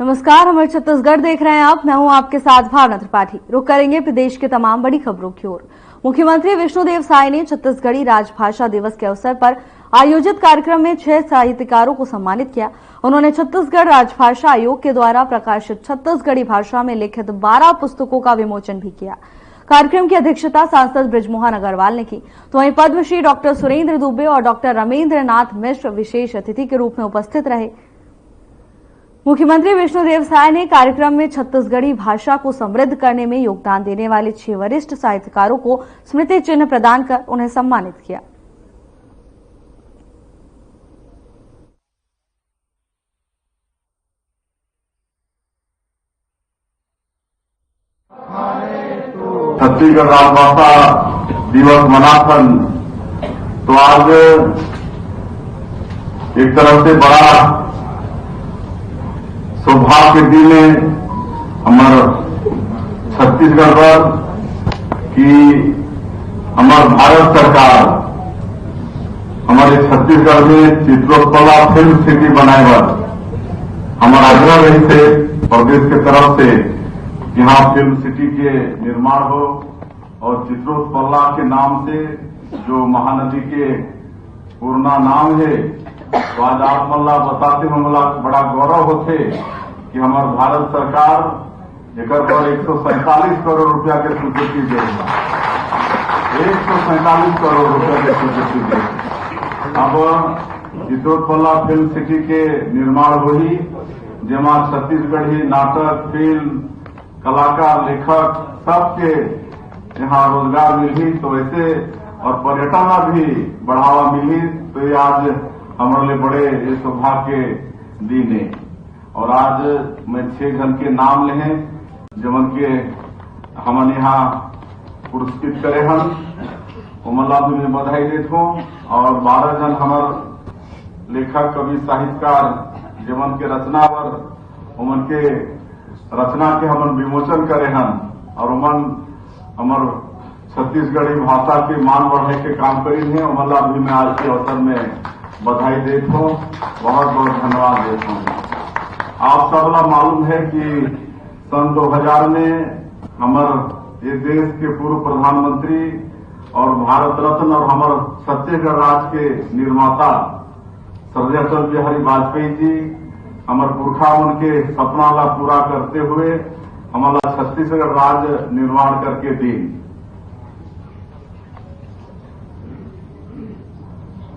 नमस्कार, हमारे छत्तीसगढ़ देख रहे हैं आप। मैं हूं आपके साथ भावना त्रिपाठी। रुक करेंगे प्रदेश के तमाम बड़ी खबरों की ओर। मुख्यमंत्री विष्णुदेव साय ने छत्तीसगढ़ी राजभाषा दिवस के अवसर पर आयोजित कार्यक्रम में 6 साहित्यकारों को सम्मानित किया। उन्होंने छत्तीसगढ़ राजभाषा आयोग के द्वारा प्रकाशित छत्तीसगढ़ी भाषा में लिखित 12 पुस्तकों का विमोचन भी किया। कार्यक्रम की अध्यक्षता सांसद बृजमोहन अग्रवाल ने की, तो वहीं पद्मश्री डॉक्टर सुरेंद्र दुबे और डॉक्टर रमेंद्र नाथ मिश्र विशेष अतिथि के रूप में उपस्थित रहे। मुख्यमंत्री विष्णुदेव साय ने कार्यक्रम में छत्तीसगढ़ी भाषा को समृद्ध करने में योगदान देने वाले 6 वरिष्ठ साहित्यकारों को स्मृति चिन्ह प्रदान कर उन्हें सम्मानित किया। छत्तीसगढ़ राजभाषा दिवस मनाथन तो आज एक तरफ से बड़ा सौभाग्य दिने हमार छत्तीसगढ़ पर कि हमार भारत सरकार हमारे छत्तीसगढ़ में चित्रोत्पला फिल्म सिटी बनाए पर हमारा आग्रह रही थे प्रदेश के तरफ से यहाँ फिल्म सिटी के निर्माण हो और चित्रोत्पला के नाम से जो महानदी के पूर्ण नाम है तो आज आप मल्ला बताते हमला बड़ा गौरव होते कि हमार भारत सरकार एक पर 147 करोड़ रुपया के स्वीकृति देगा। 147 करोड़ रुपया के स्वीकृति देगा। अब चित्रोत्पला फिल्म सिटी के निर्माण हुई जेमा छत्तीसगढ़ी नाटक, फिल्म, कलाकार, लेखक सबके यहाँ रोजगार मिली तो ऐसे और पर्यटन भी बढ़ावा मिली तो ये आज हमारे लिए बड़े ये सौभाग्य दिन है। और आज मैं 6 जन के नाम ले हैं जमन के हमन यहाँ पुरस्कृत करे हन उमला भी मैं बधाई देता हूँ। और 12 जन हमार लेखक, कवि, साहित्यकार जमन के रचनावर उमन के रचना के हमन विमोचन करे हन और उमन हमार छत्तीसगढ़ी भाषा के मान बढ़ाने के काम करी है। उमला भी मैं आज के अवसर में बधाई देता हूँ, बहुत बहुत धन्यवाद देता हूँ। आप सबला मालूम है कि सन 2000 में हमारे ये देश के पूर्व प्रधानमंत्री और भारत रत्न और हमारे छत्तीसगढ़ राज्य के निर्माता स्वर्गीय अटल बिहारी वाजपेयी जी हमारे पुरखा उनके सपना ला पूरा करते हुए हमारा छत्तीसगढ़ राज्य निर्माण करके दी।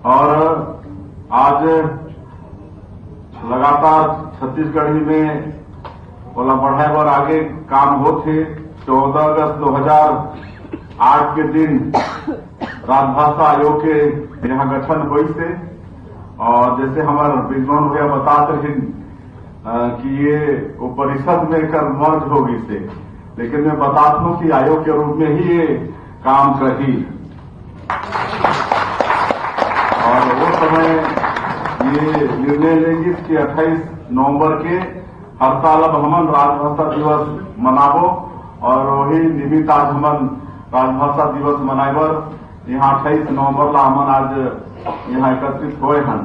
और आज लगातार छत्तीसगढ़ी में बोला बढ़ाए और आगे काम होते। 14 अगस्त 2008 के दिन राजभाषा आयोग के यहाँ गठन हुई थे और जैसे हमारे बृजमोहन भैया बताते रहे कि ये वो परिषद में कर मर्ज होगी से, लेकिन मैं बताता हूँ कि आयोग के रूप में ही ये काम करी। और वो समय ये निर्णय लेंगे कि 28 नवंबर के हर साल अब हमन राजभाषा दिवस मनाबो और वही निमित्त आज हमन राजभाषा दिवस मनाएबर यहाँ 28 नवंबर ला हमन आज यहाँ एकत्रित हुए हन।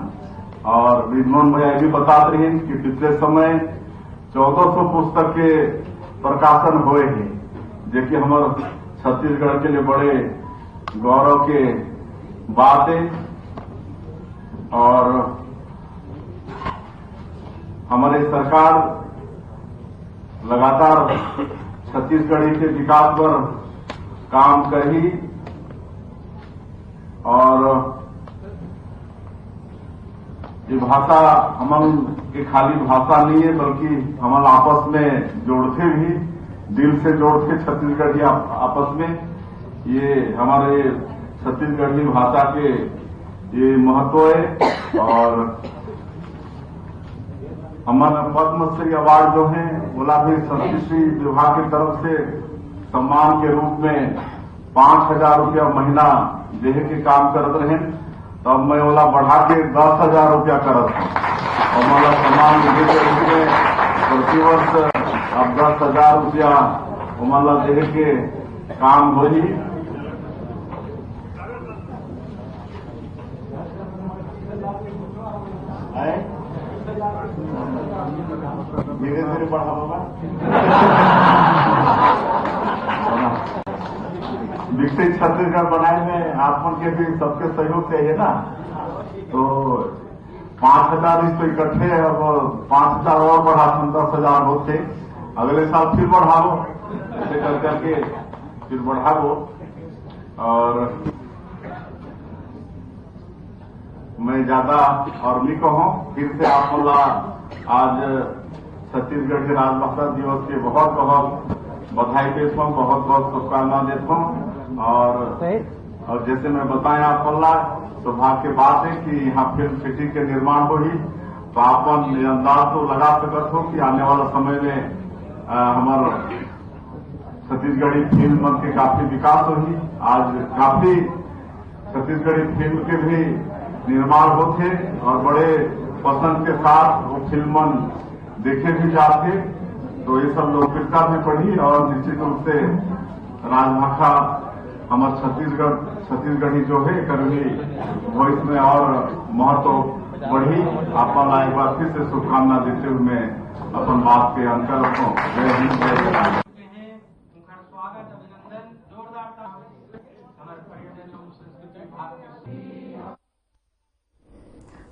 और बृजमोहन भैया भी बताते रहे कि पिछले समय 1400 पुस्तक के प्रकाशन हुए हैं जो कि हमारे छत्तीसगढ़ के लिए बड़े गौरव के बात है। और हमारी सरकार लगातार छत्तीसगढ़ी के विकास पर काम करी और ये भाषा हम की खाली भाषा नहीं है बल्कि हम आपस में जोड़ते भी, दिल से जोड़ते छत्तीसगढ़ी आपस में। ये हमारे छत्तीसगढ़ी भाषा के ये महत्व है। और हमारा पद्मश्री अवार्ड जो है बोला भी संस्कृति विभाग की तरफ से सम्मान के रूप में 5,000 रुपया महीना देह के काम करते रहे। तब मैं बोला बढ़ा के 10,000 रुपया करत हूँ और मतलब सम्मान निधि के रूप में प्रतिवर्ष अब 10,000 रुपया मतलब देह के काम हो ही। धीरे धीरे बढ़ावा विकसित छत्तीसगढ़ बनाए में आप मन के भी सबके सहयोग चाहिए ना। तो 5,000 तो इकट्ठे अब 5,000 और बढ़ा 10,000 होते, अगले साल फिर बढ़ाओ, ऐसे कर करके फिर बढ़ाओ। और मैं ज्यादा और नहीं कहूं, फिर से आप बोला आज छत्तीसगढ़ के राजभाषा दिवस के बहुत बहुत बधाई देता हूँ, बहुत बहुत शुभकामना देता हूँ। और जैसे मैं बताया आप बोला, सौभाग्य की बात है कि यहाँ फिल्म सिटी के निर्माण हो ही, तो आप अंदाज तो लगा सकते हो कि आने वाला समय में हमारे छत्तीसगढ़ी फिल्म मन के काफी विकास होगी। आज काफी छत्तीसगढ़ी फिल्म के भी निर्माण होते और बड़े पसंद के साथ वो फिल्म देखे भी जाते, तो ये सब लोकप्रियता भी बढ़ी और निश्चित रूप से राजभाषा हमारे छत्तीसगढ़ी जो है कर्मी वो इसमें और महत्व बढ़ी। आपका एक बार फिर से शुभकामना देते हुए मैं अपन बात के अंत करता हूँ। जय हिंद, जय भारत। स्वागत, अभिनंदन, जोरदार हमारे पर्यटन एवं संस्कृति विभाग के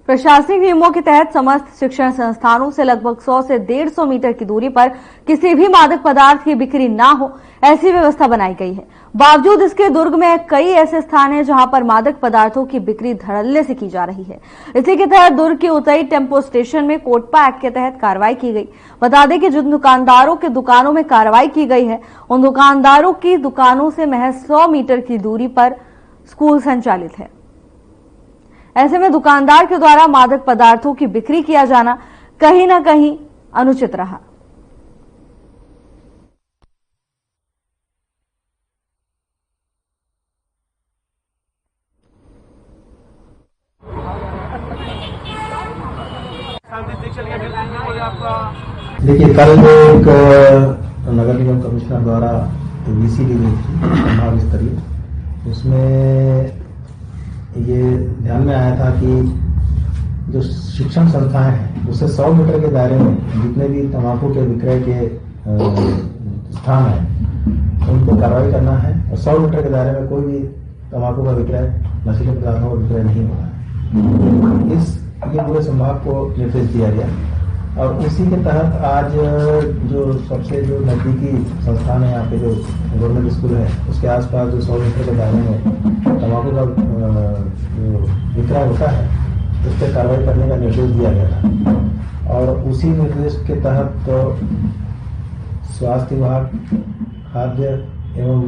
प्रशासनिक नियमों के तहत समस्त शिक्षण संस्थानों से लगभग 100 से 150 मीटर की दूरी पर किसी भी मादक पदार्थ की बिक्री ना हो, ऐसी व्यवस्था बनाई गई है। बावजूद इसके दुर्ग में कई ऐसे स्थान हैं जहां पर मादक पदार्थों की बिक्री धड़ल्ले से की जा रही है। इसी के तहत दुर्ग के उतई टेम्पो स्टेशन में कोटपा एक्ट के तहत कार्रवाई की गई। बता दें कि जिन दुकानदारों के दुकानों में कार्रवाई की गई है, उन दुकानदारों की दुकानों से महज 100 मीटर की दूरी पर स्कूल संचालित है। ऐसे में दुकानदार के द्वारा मादक पदार्थों की बिक्री किया जाना कहीं न कहीं अनुचित रहा। देखिए, कल एक नगर निगम कमिश्नर द्वारा वीसी दी गई थी संभाग स्तरीय, उसमें ये ध्यान में आया था कि जो शिक्षण संस्थाएं हैं उससे 100 मीटर के दायरे में जितने भी तंबाकू के विक्रय के स्थान हैं उनको कार्रवाई करना है और 100 मीटर के दायरे में कोई भी तंबाकू का विक्रय, नशीले पदार्थों का विक्रय नहीं होना है। ये पूरे संभाग को निर्देश दिया गया और उसी के तहत आज जो सबसे जो नजदीकी संस्थान है, यहाँ पे जो गवर्नमेंट स्कूल है उसके आसपास जो 100 मीटर के दायरे में तंबाकू का विक्रय होता है उस पर कार्रवाई करने का निर्देश दिया गया था। और उसी निर्देश के तहत तो स्वास्थ्य विभाग, खाद्य एवं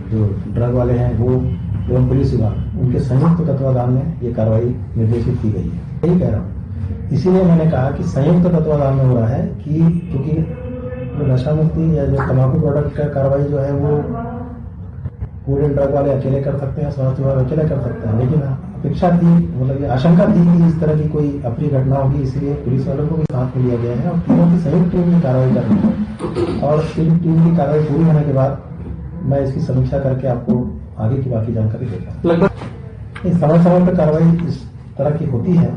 जो ड्रग वाले हैं वो एवं पुलिस विभाग, उनके संयुक्त तत्वाधान में ये कार्रवाई निर्देशित की गई है। यही कह रहा हूँ, इसीलिए मैंने कहा कि संयुक्त तत्वाधान में हो रहा है कि क्योंकि जो नशा मुक्ति या जो तंबाकू प्रोडक्ट का कार्रवाई जो है वो पूरे ड्रग वाले अकेले कर सकते हैं, स्वास्थ्य विभाग अकेले कर सकते हैं, लेकिन अपेक्षा थी, मतलब ये आशंका थी कि इस तरह की कोई अप्रिय घटना होगी, इसलिए पुलिस वालों को भी साथ में लिया गया है और तीनों की संयुक्त टीम में कार्रवाई करनी है। और टीम की कार्रवाई पूरी होने के बाद मैं इसकी समीक्षा करके आपको आगे की बाकी जानकारी देता हूँ। समय समय पर कार्रवाई इस तरह की होती है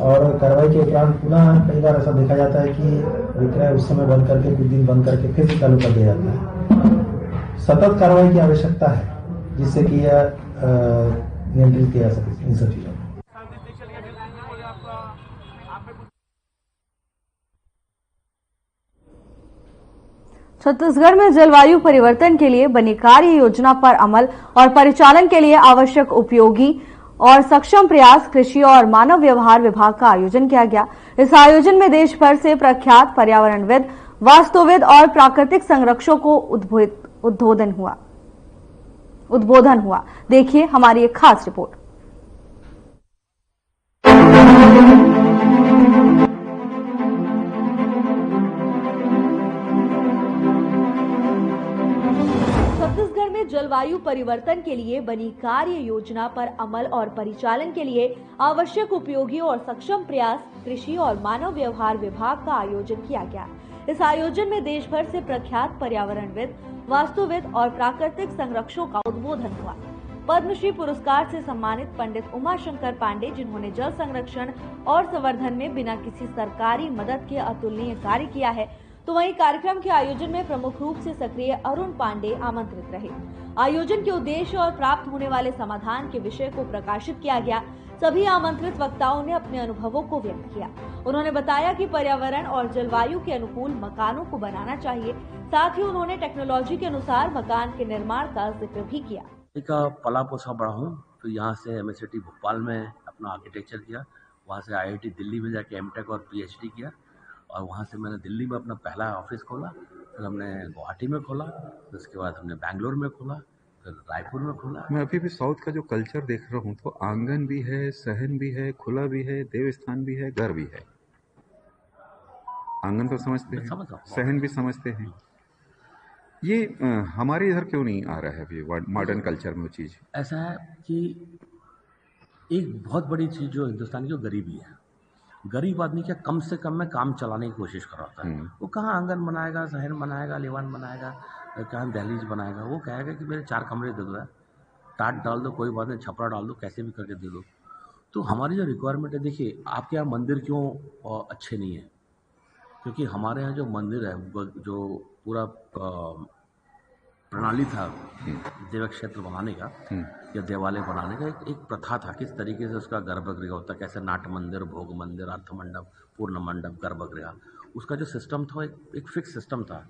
और कार्रवाई के उपरांत पुनः कई बार ऐसा देखा जाता है कि विक्रय उस समय बंद करके कुछ दिन बंद करके फिर से चालू कर दिया जाता है। सतत कार्रवाई की आवश्यकता है जिससे कि यह नियंत्रित किया जा सके इन सब चीजों को। छत्तीसगढ़ में जलवायु परिवर्तन के लिए बनी कार्य योजना पर अमल और परिचालन के लिए आवश्यक उपयोगी और सक्षम प्रयास कृषि और मानव व्यवहार विभाग का आयोजन किया गया। इस आयोजन में देश भर से प्रख्यात पर्यावरणविद, वास्तुविद और प्राकृतिक संरक्षकों को उद्बोधन हुआ। देखिए हमारी एक खास रिपोर्ट। छत्तीसगढ़ में जलवायु परिवर्तन के लिए बनी कार्य योजना पर अमल और परिचालन के लिए आवश्यक उपयोगी और सक्षम प्रयास कृषि और मानव व्यवहार विभाग का आयोजन किया गया। इस आयोजन में देश भर से प्रख्यात पर्यावरणविद, वास्तुविद और प्राकृतिक संरक्षकों का उद्बोधन हुआ। पद्मश्री पुरस्कार से सम्मानित पंडित उमाशंकर पांडे, जिन्होंने जल संरक्षण और संवर्धन में बिना किसी सरकारी मदद के अतुलनीय कार्य किया है। तो वहीं कार्यक्रम के आयोजन में प्रमुख रूप से सक्रिय अरुण पांडे आमंत्रित रहे। आयोजन के उद्देश्य और प्राप्त होने वाले समाधान के विषय को प्रकाशित किया गया। सभी आमंत्रित वक्ताओं ने अपने अनुभवों को व्यक्त किया। उन्होंने बताया कि पर्यावरण और जलवायु के अनुकूल मकानों को बनाना चाहिए। साथ ही उन्होंने टेक्नोलॉजी के अनुसार मकान के निर्माण का जिक्र भी किया। का पला पोसा बड़ा हूँ, तो यहाँ से MSCT भोपाल में अपना आर्किटेक्चर किया, वहाँ से IIT दिल्ली में जाके MTech और PhD किया, और वहाँ से मैंने दिल्ली में अपना पहला ऑफिस खोला, फिर हमने गुवाहाटी में खोला, फिर उसके बाद हमने बैंगलोर में खोला, फिर रायपुर में खोला। मैं अभी भी साउथ का जो कल्चर देख रहा हूँ, तो आंगन भी है, सहन भी है, खुला भी है, देवस्थान भी है, घर भी है। आंगन तो समझते हैं, सहन भी समझते हैं। ये हमारे इधर क्यों नहीं आ रहा है अभी मॉडर्न कल्चर में वो चीज़? ऐसा है कि एक बहुत बड़ी चीज़ जो हिंदुस्तान की, वो गरीबी है। गरीब आदमी क्या कम से कम में काम चलाने की कोशिश कर रहा है। वो कहाँ आंगन बनाएगा, सहन बनाएगा, लीवान बनाएगा, कहाँ दहलीज बनाएगा। वो कहेगा कि मेरे 4 कमरे दे दो, टाट डाल दो, कोई बात नहीं, छपरा डाल दो, कैसे भी करके दे दो। तो हमारी जो रिक्वायरमेंट है, देखिए आपके यहाँ मंदिर क्यों अच्छे नहीं है? क्योंकि हमारे यहाँ जो मंदिर है, जो पूरा प्रणाली था देव क्षेत्र बनाने का या देवालय बनाने का, एक प्रथा था किस तरीके से उसका गर्भगृह होता, कैसे नाट्य मंदिर, भोग मंदिर, अर्थ मंडप, पूर्ण मंडप, गर्भगृह, उसका जो सिस्टम था एक फिक्स सिस्टम था।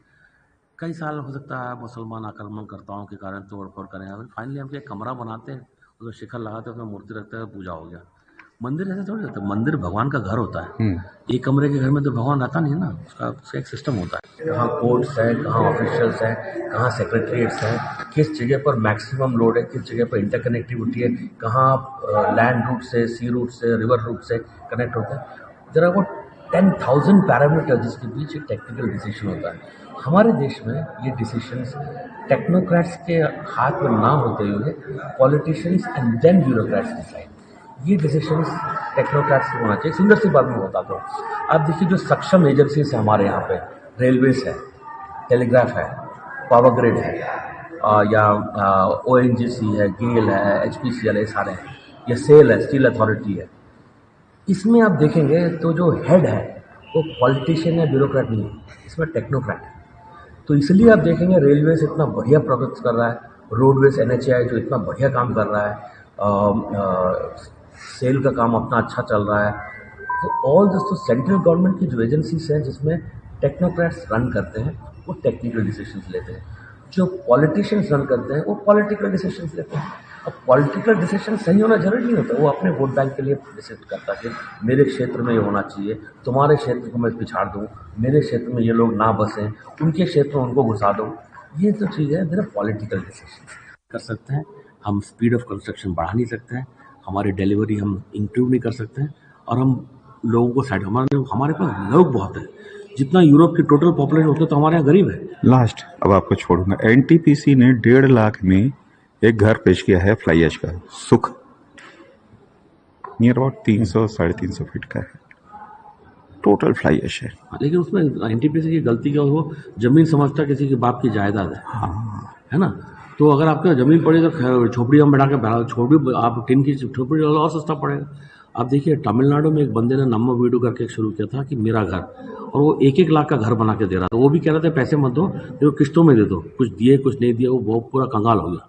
कई साल हो सकता है मुसलमान आक्रमणकर्ताओं के कारण तोड़ फोड़ करेंगे, फाइनली हम एक कमरा बनाते हैं, उसमें शिखर लगाते हैं, उसमें मूर्ति रखते हैं, पूजा हो गया। मंदिर ऐसे थोड़ी होता है, मंदिर भगवान का घर होता है। एक कमरे के घर में तो भगवान रहता नहीं है ना, उसका एक सिस्टम होता है। कहाँ कोर्ट्स है, कहाँ ऑफिशियल्स है, कहाँ सेक्रेटरीट्स है, किस जगह पर मैक्सिमम लोड है, किस जगह पर इंटरकनेक्टिविटी है, कहाँ लैंड रूट से, सी रूट से, रिवर रूट से कनेक्ट होता है। जरा वो 10,000 पैरामीटर जिसके बीच एक टेक्निकल डिसीजन होता है। हमारे देश में ये डिसीजंस टेक्नोक्रेट्स के हाथ में ना होते हुए politicians and then bureaucrats decide. ये डिसीजंस टेक्नोक्रेट्स से होना चाहिए। सुंदर सी बात मैं बताता हूँ। आप देखिए जो सक्षम एजेंसीज है हमारे यहाँ पे, रेलवेज है, टेलीग्राफ है, पावर ग्रिड है, या ONGC है, गेल है, HPCL है, सारे हैं, या सेल है, स्टील अथॉरिटी है। इसमें आप देखेंगे तो जो हेड है वो पॉलिटिशियन या ब्यूरोक्रेट नहीं है, इसमें टेक्नोक्रेट है। तो इसलिए आप देखेंगे रेलवेज इतना बढ़िया प्रोग्रेस कर रहा है, रोडवेज NHAI जो इतना बढ़िया काम कर रहा है, सेल का काम अपना अच्छा चल रहा है। तो ऑल दिस, तो सेंट्रल गवर्नमेंट की जो एजेंसीज हैं जिसमें टेक्नोक्रेट्स रन करते हैं, वो टेक्निकल डिसीजंस लेते हैं। जो पॉलिटिशियंस रन करते हैं वो पॉलिटिकल डिसीजंस लेते हैं। अब पॉलिटिकल डिसीजन सही होना जरूरी नहीं होता, वो अपने वोट बैंक के लिए डिसाइड करता है कि मेरे क्षेत्र में ये होना चाहिए, तुम्हारे क्षेत्र को मैं पिछाड़ दूँ, मेरे क्षेत्र में ये लोग ना बसें, उनके क्षेत्र में उनको घुसा दूँ। ये तो चीज़ है मेरा पॉलिटिकल डिसीजन कर सकते हैं। हम स्पीड ऑफ कंस्ट्रक्शन बढ़ा नहीं सकते हैं, हमारी डिलीवरी हम इंप्रूव नहीं कर सकते हैं, और हम लोगों को साइड, हमारे पास लोग बहुत है, जितना यूरोप की टोटल पॉपुलेशन होता है तो हमारे यहाँ गरीब है। लास्ट, अब आपको छोड़ूंगा। NTPC ने 1.5 लाख में एक घर पेश किया है फ्लाई ऐश का, सुख, नियर अबाउट 300-350 फीट का है, टोटल फ्लाई ऐश है। लेकिन उसमें NTPC की गलती क्या, वो जमीन समझता किसी के बाप की जायदाद है, है ना। तो अगर आपके जमीन पड़ी तो झोपड़ी हम बढ़ा के, झोपड़ी आप टिन की झोपड़ी डालो और सस्ता पड़ेगा। आप देखिए तमिलनाडु में एक बंदे ने नम्मा वीडियो करके शुरू किया था कि मेरा घर, और वो 1-1 लाख का घर बना के दे रहा था। वो भी कह रहे थे पैसे मत दो, जो किस्तों में दे दो, कुछ दिए कुछ नहीं दिए। वो पूरा कंगाल हो गया,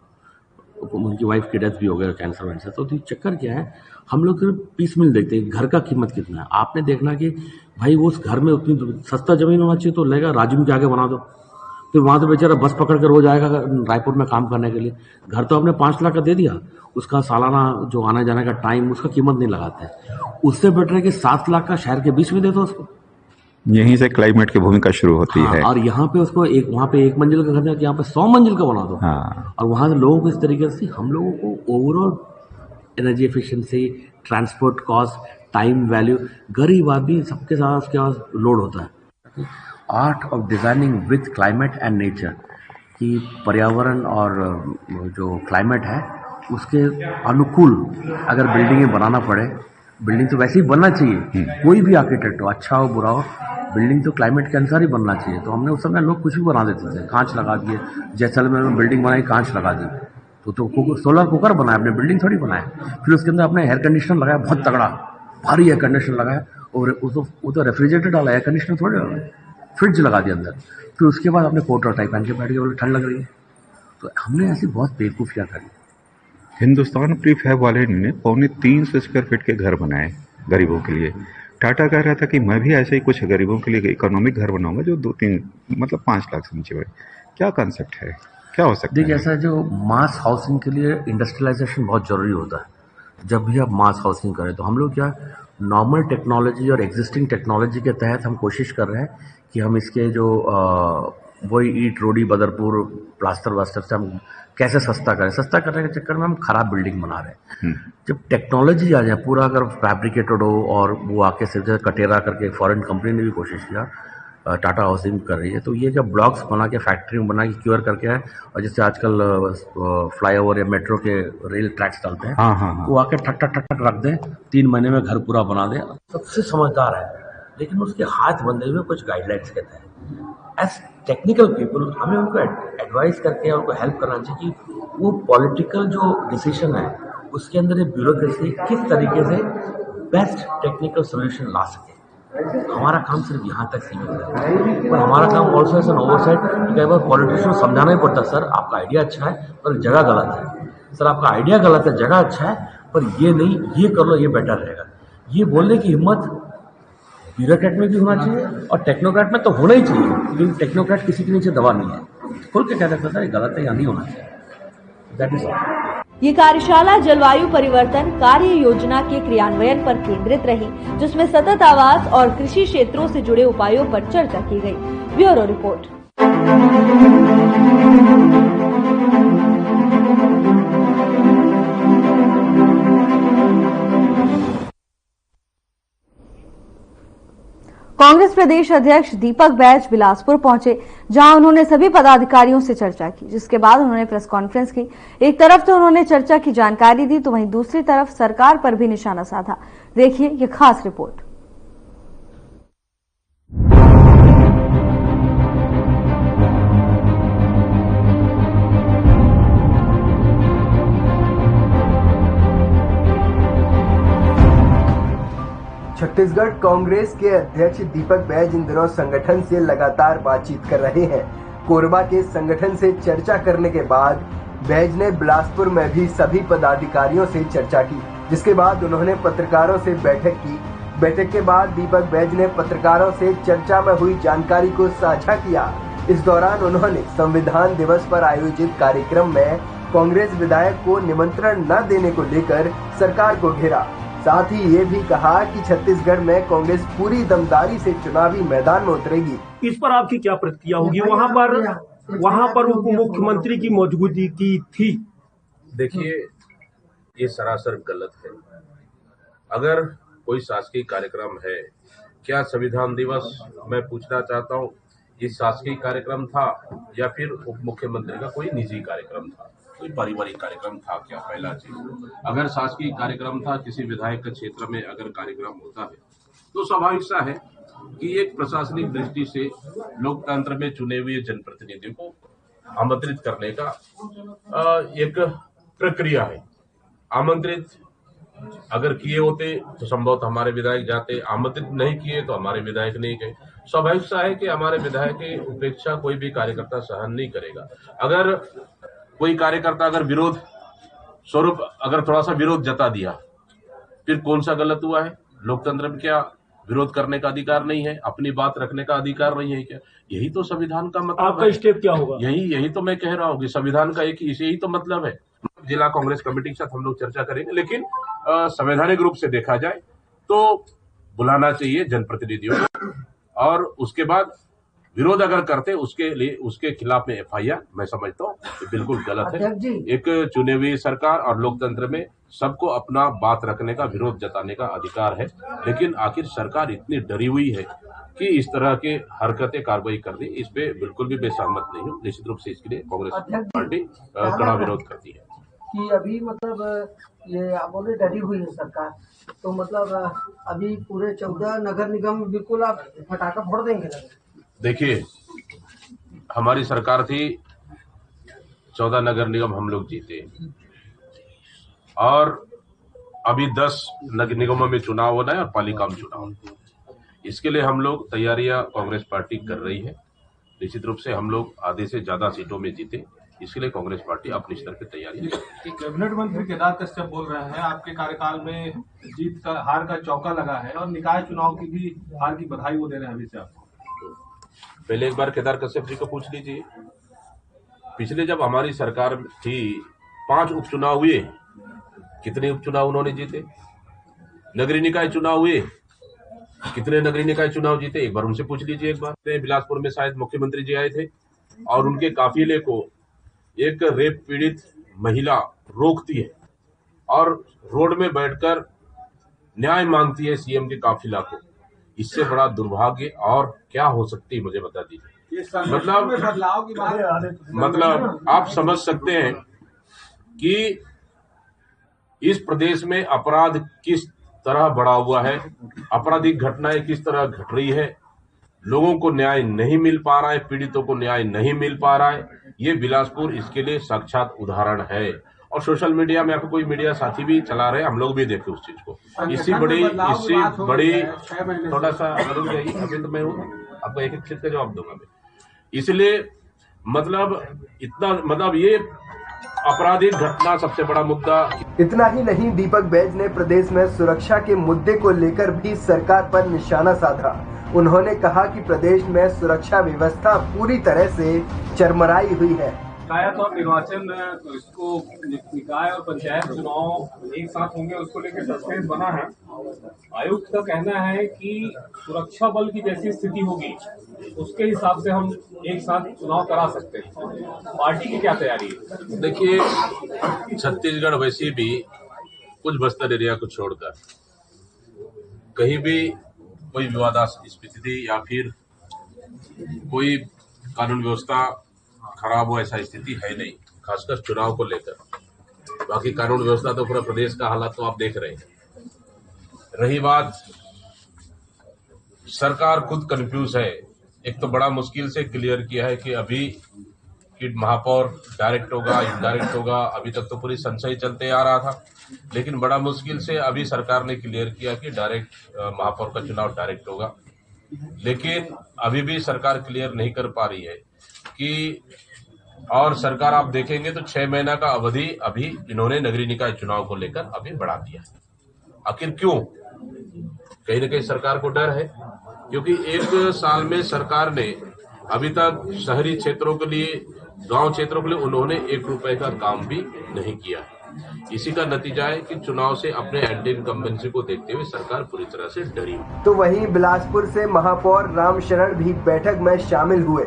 उनकी वाइफ की डेथ भी हो गया कैंसर वैंसर। तो चक्कर क्या है, हम लोग सिर्फ पीस मिल देखते हैं, घर का कीमत कितना है। आपने देखना कि भाई वो उस घर में उतनी सस्ता जमीन होना चाहिए, तो लेगा राजू के आगे बना दो, फिर वहाँ तो बेचारा बस पकड़ कर रोज आएगा रायपुर में काम करने के लिए। घर तो आपने 5 लाख का दे दिया, उसका सालाना जो आने जाने का टाइम, उसका कीमत नहीं लगाते। उससे बेटर है कि 7 लाख का शहर के बीच में दे दो उसको। यहीं से क्लाइमेट की भूमिका शुरू होती है। और यहाँ पे उसको वहाँ पे 1 मंजिल का घर है, यहाँ पे 100 मंजिल का बना दो। और वहाँ से लोगों को इस तरीके से, हम लोगों को overall energy efficiency, transport cost, time value, गरीब आदमी सबके साथ उसके पास लोड होता है। Art of designing with climate and nature, कि पर्यावरण और जो क्लाइमेट है उसके अनुकूल अगर बिल्डिंगें बनाना पड़े, बिल्डिंग तो वैसे ही बनना चाहिए, कोई भी आर्किटेक्ट हो, अच्छा हो बुरा हो, बिल्डिंग तो क्लाइमेट के अनुसार ही बनना चाहिए। तो हमने उस समय लोग कुछ भी बना देते थे, कांच लगा दिए, जैसलमेर में बिल्डिंग बनाई, कांच लगा दी, तो सोलर कुकर बनाया, अपने बिल्डिंग थोड़ी बनाया। फिर उसके अंदर अपने एयर कंडीशनर लगाया, बहुत तगड़ा भारी एयर कंडीशनर लगाया, और वो तो रेफ्रिजरेटर डाला, एयर कंडीशनर थोड़ी डाला, फ्रिज लगा दिया अंदर। फिर उसके बाद अपने कोट और टाई पहन के बैठ गए, बोले ठंड लग रही है। तो हमने ऐसी बहुत बेवकूफ़ियाँ करी। हिंदुस्तान प्रीफैब वाले ने 350 स्क्वायर फीट के घर बनाए गरीबों के लिए। टाटा कह रहा था कि मैं भी ऐसे ही कुछ गरीबों के लिए इकोनॉमिक घर बनाऊंगा जो 2-3 मतलब 5 लाख से नीचे में। क्या कॉन्सेप्ट है, क्या हो सकता देखिए, है? ऐसा है, जो मास हाउसिंग के लिए इंडस्ट्रियलाइजेशन बहुत ज़रूरी होता है। जब भी आप मास हाउसिंग करें तो हम लोग क्या नॉर्मल टेक्नोलॉजी और एग्जिस्टिंग टेक्नोलॉजी के तहत हम कोशिश कर रहे हैं कि हम इसके जो वही ईट रोडी बदरपुर प्लास्टर वास्टर से हम कैसे सस्ता करें। सस्ता करने के चक्कर में हम खराब बिल्डिंग बना रहे हैं। जब टेक्नोलॉजी आ जाए, पूरा अगर फैब्रिकेटेड हो, और वो आके सिर्फ कटेरा करके फॉरेन कंपनी ने भी कोशिश किया, टाटा हाउसिंग कर रही है, तो ये जब ब्लॉक्स बना के फैक्ट्री में बना के क्योर करके है, और जैसे आजकल फ्लाईओवर या मेट्रो के रेल ट्रैक्स चलते हैं, हाँ। वो आके ठक ठक ठक ठक रख दें, 3 महीने में घर पूरा बना दें। सबसे समझदार है, लेकिन उसके हाथ बंधे हुए कुछ गाइडलाइंस के तहत। एज टेक्निकल पीपल हमें उनको एडवाइस करके उनको हेल्प करना चाहिए कि वो पॉलिटिकल जो डिसीजन है उसके अंदर एक ब्यूरोक्रेसी किस तरीके से बेस्ट टेक्निकल सोल्यूशन ला सके। हमारा काम सिर्फ यहाँ तक सीमित है, पर हमारा काम ऑल्सो एज एन ओवरसाइट। कई बार पॉलिटिशियन को समझाना ही पड़ता है, सर आपका आइडिया अच्छा है पर जगह गलत है, सर आपका आइडिया गलत है, जगह अच्छा है पर ये नहीं, ये कर लो, ये बेटर रहेगा। ये बोलने की हिम्मत ब्यूरोक्रेट में भी होना चाहिए, और टेक्नोक्रेट में तो होना ही चाहिए, क्योंकि टेक्नोक्रेट किसी के नीचे दबा नहीं है। खुल के कह सकता था ये गलत है या नहीं होना चाहिए। That is all. ये कार्यशाला जलवायु परिवर्तन कार्य योजना के क्रियान्वयन पर केंद्रित रही, जिसमें सतत आवास और कृषि क्षेत्रों से जुड़े उपायों पर चर्चा की गई। Bureau report. कांग्रेस प्रदेश अध्यक्ष दीपक बैज बिलासपुर पहुंचे, जहां उन्होंने सभी पदाधिकारियों से चर्चा की, जिसके बाद उन्होंने प्रेस कॉन्फ्रेंस की। एक तरफ तो उन्होंने चर्चा की जानकारी दी, तो वहीं दूसरी तरफ सरकार पर भी निशाना साधा। देखिए ये खास रिपोर्ट। छत्तीसगढ़ कांग्रेस के अध्यक्ष दीपक बैज इन दिनों संगठन से लगातार बातचीत कर रहे हैं। कोरबा के संगठन से चर्चा करने के बाद बैज ने बिलासपुर में भी सभी पदाधिकारियों से चर्चा की, जिसके बाद उन्होंने पत्रकारों से बैठक की। बैठक के बाद दीपक बैज ने पत्रकारों से चर्चा में हुई जानकारी को साझा किया। इस दौरान उन्होंने संविधान दिवस पर आयोजित कार्यक्रम में कांग्रेस विधायक को निमंत्रण न देने को लेकर सरकार को घेरा। साथ ही ये भी कहा कि छत्तीसगढ़ में कांग्रेस पूरी दमदारी से चुनावी मैदान में उतरेगी। इस पर आपकी क्या प्रतिक्रिया होगी? वहाँ पर उप मुख्यमंत्री की मौजूदगी की थी। देखिए, ये सरासर गलत है। अगर कोई शासकीय कार्यक्रम है, क्या संविधान दिवस, मैं पूछना चाहता हूँ, ये शासकीय कार्यक्रम था या फिर उप मुख्यमंत्री का कोई निजी कार्यक्रम था, कोई पारिवारिक कार्यक्रम था क्या? पहला चीज, अगर शासकीय कार्यक्रम था, किसी विधायक के क्षेत्र में अगर कार्यक्रम होता है तो स्वाभाविक सा है कि एक प्रशासनिक दृष्टि से लोकतंत्र में चुने हुए जनप्रतिनिधियों को आमंत्रित करने का एक प्रक्रिया है। आमंत्रित अगर किए होते तो संभवतः हमारे विधायक जाते, आमंत्रित नहीं किए तो हमारे विधायक नहीं गए। स्वाभाविक सा है कि हमारे विधायक की उपेक्षा कोई भी कार्यकर्ता सहन नहीं करेगा। अगर कोई कार्यकर्ता अगर विरोध स्वरूप अगर थोड़ा सा विरोध जता दिया, फिर कौन सा गलत हुआ है? लोकतंत्र में क्या विरोध करने का अधिकार नहीं है? अपनी बात रखने का अधिकार नहीं है क्या? यही तो संविधान का मतलब आपका स्टेप क्या होगा? यही तो मैं कह रहा हूँ कि संविधान का एक यही तो मतलब है। जिला कांग्रेस कमेटी के साथ हम लोग चर्चा करेंगे, लेकिन संवैधानिक रूप से देखा जाए तो बुलाना चाहिए जनप्रतिनिधियों को, और उसके बाद विरोध अगर करते उसके लिए उसके खिलाफ में एफआईआर, मैं समझता हूँ बिल्कुल गलत है। एक चुने हुई सरकार और लोकतंत्र में सबको अपना बात रखने का, विरोध जताने का अधिकार है, लेकिन आखिर सरकार इतनी डरी हुई है कि इस तरह के हरकतें कार्रवाई कर दी, इस पे बिल्कुल भी बेसहमत नहीं हूँ। निश्चित रूप से इसके लिए कांग्रेस पार्टी कड़ा विरोध करती है। कि अभी मतलब ये आप बोले डरी हुई है सरकार, तो मतलब अभी पूरे 14 नगर निगम बिल्कुल आप फटाखा फोड़ देंगे? देखिए, हमारी सरकार थी 14 नगर निगम हम लोग जीते और अभी 10 नगर निगमों में चुनाव होना है और पालिका में चुनाव। इसके लिए हम लोग तैयारियां कांग्रेस पार्टी कर रही है। निश्चित रूप से हम लोग आधे से ज्यादा सीटों में जीते, इसके लिए कांग्रेस पार्टी अपनी स्तर पर तैयारी कर रही है। कैबिनेट मंत्री केदार कश्यप बोल रहे हैं आपके कार्यकाल में जीत का हार का चौका लगा है और निकाय चुनाव की भी हार की बधाई वो दे रहे हैं अभी से आपको। पहले एक बार केदार कश्यप जी को पूछ लीजिए, पिछले जब हमारी सरकार थी 5 उपचुनाव हुए, कितने उपचुनाव उन्होंने जीते? नगरीय निकाय चुनाव हुए, कितने नगरीय निकाय चुनाव जीते? एक बार उनसे पूछ लीजिए। एक बार बिलासपुर में शायद मुख्यमंत्री जी आए थे और उनके काफिले को एक रेप पीड़ित महिला रोकती है और रोड में बैठकर न्याय मांगती है सीएम के काफिला को। इससे बड़ा दुर्भाग्य और क्या हो सकती है, मुझे बता दीजिए। मतलब आप समझ सकते हैं कि इस प्रदेश में अपराध किस तरह बढ़ा हुआ है, आपराधिक घटनाएं किस तरह घट रही है, लोगों को न्याय नहीं मिल पा रहा है, पीड़ितों को न्याय नहीं मिल पा रहा है। ये बिलासपुर इसके लिए साक्षात उदाहरण है। और सोशल मीडिया में आपको कोई मीडिया साथी भी चला रहे हैं, हम लोग भी देखे उस चीज को। इससे बड़ी थोड़ा सा रुक जाइए, अभी तो मैं हूँ, आपको एक चीज का जवाब दूंगा मैं। इसलिए मतलब ये आपराधिक घटना सबसे बड़ा मुद्दा। इतना ही नहीं, दीपक बैज ने प्रदेश में सुरक्षा के मुद्दे को लेकर भी सरकार पर निशाना साधा। उन्होंने कहा कि प्रदेश में सुरक्षा व्यवस्था पूरी तरह से चरमराई हुई है। पंचायत और निर्वाचन इसको निकाय और पंचायत चुनाव एक साथ होंगे, उसको लेकर सस्पेंस बना है। आयुक्त का कहना है कि सुरक्षा बल की जैसी स्थिति होगी उसके हिसाब से हम एक साथ चुनाव करा सकते हैं। पार्टी की क्या तैयारी है? देखिए, छत्तीसगढ़ वैसे भी कुछ बस्तर एरिया को छोड़कर कहीं भी कोई विवादास्पद स्थिति या फिर कोई कानून व्यवस्था खराब हो ऐसा स्थिति है नहीं, खासकर चुनाव को लेकर। बाकी कानून व्यवस्था तो पूरा प्रदेश का हालात तो आप देख रहे हैं। रही बात, सरकार खुद कंफ्यूज है। एक तो बड़ा मुश्किल से क्लियर किया है कि अभी कि महापौर डायरेक्ट होगा इनडायरेक्ट होगा, अभी तक तो पूरी संशय चलते आ रहा था, लेकिन बड़ा मुश्किल से अभी सरकार ने क्लियर किया कि डायरेक्ट महापौर का चुनाव डायरेक्ट होगा। लेकिन अभी भी सरकार क्लियर नहीं कर पा रही है कि, और सरकार आप देखेंगे तो 6 महीना का अवधि अभी इन्होंने नगरीय निकाय चुनाव को लेकर अभी बढ़ा दिया। आखिर क्यों? कहीं न कहीं सरकार को डर है, क्योंकि 1 साल में सरकार ने अभी तक शहरी क्षेत्रों के लिए, गांव क्षेत्रों के लिए उन्होंने 1 रुपए का काम भी नहीं किया। इसी का नतीजा है कि चुनाव से अपने एंटी इनकम्बेंसी को देखते हुए सरकार पूरी तरह से डरी। तो वहीं बिलासपुर से महापौर रामशरण भी बैठक में शामिल हुए।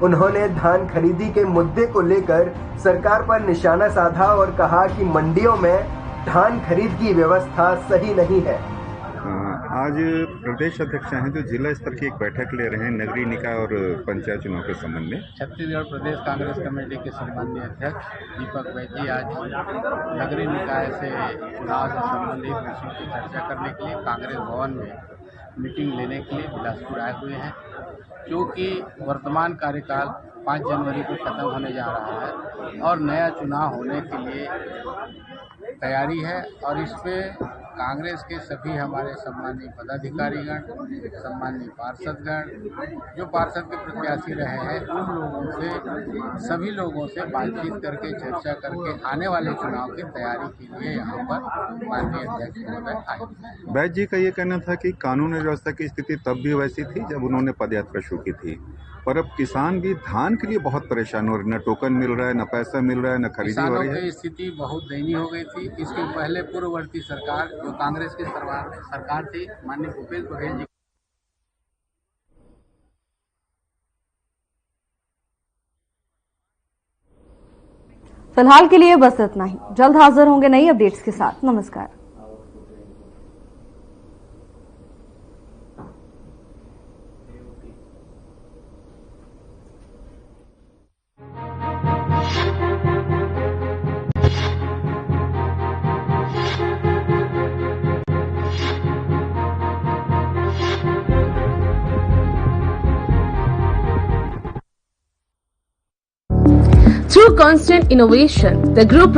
उन्होंने धान खरीदी के मुद्दे को लेकर सरकार पर निशाना साधा और कहा कि मंडियों में धान खरीद की व्यवस्था सही नहीं है। आज प्रदेश अध्यक्ष हैं जो जिला स्तर की एक बैठक ले रहे हैं नगरीय निकाय और पंचायत चुनाव के संबंध में। छत्तीसगढ़ प्रदेश कांग्रेस कमेटी के सम्माननीय अध्यक्ष दीपक बैज जी आज नगरीय निकाय से चुनाव से संबंधित विषयों की चर्चा करने के लिए कांग्रेस भवन में मीटिंग लेने के लिए बिलासपुर आए हुए हैं। क्योंकि वर्तमान कार्यकाल 5 जनवरी को खत्म होने जा रहा है और नया चुनाव होने के लिए तैयारी है, और इस पे कांग्रेस के सभी हमारे सम्मानीय पदाधिकारीगण, सम्मानीय पार्षदगण, जो पार्षद के प्रत्याशी रहे हैं, उन लोगों से, सभी लोगों से बातचीत करके, चर्चा करके आने वाले चुनाव की तैयारी के लिए यहाँ पर माननीय अध्यक्ष महोदय आए। बैज जी का ये कहना था कि कानून व्यवस्था की स्थिति तब भी वैसी थी जब उन्होंने पदयात्रा शुरू की थी, पर अब किसान भी धान के लिए बहुत परेशान हो रहे, न टोकन मिल रहा है, न पैसा मिल रहा है, न खरीदी हो रही है। किसानों की स्थिति बहुत दयनीय हो गई थी। इसके पहले पूर्ववर्ती सरकार, जो कांग्रेस की सरकार थी, माननीय भूपेश बघेल जी, फिलहाल के लिए बस इतना ही। जल्द हाजिर होंगे नई अपडेट्स के साथ। नमस्कार। Through constant innovation, the group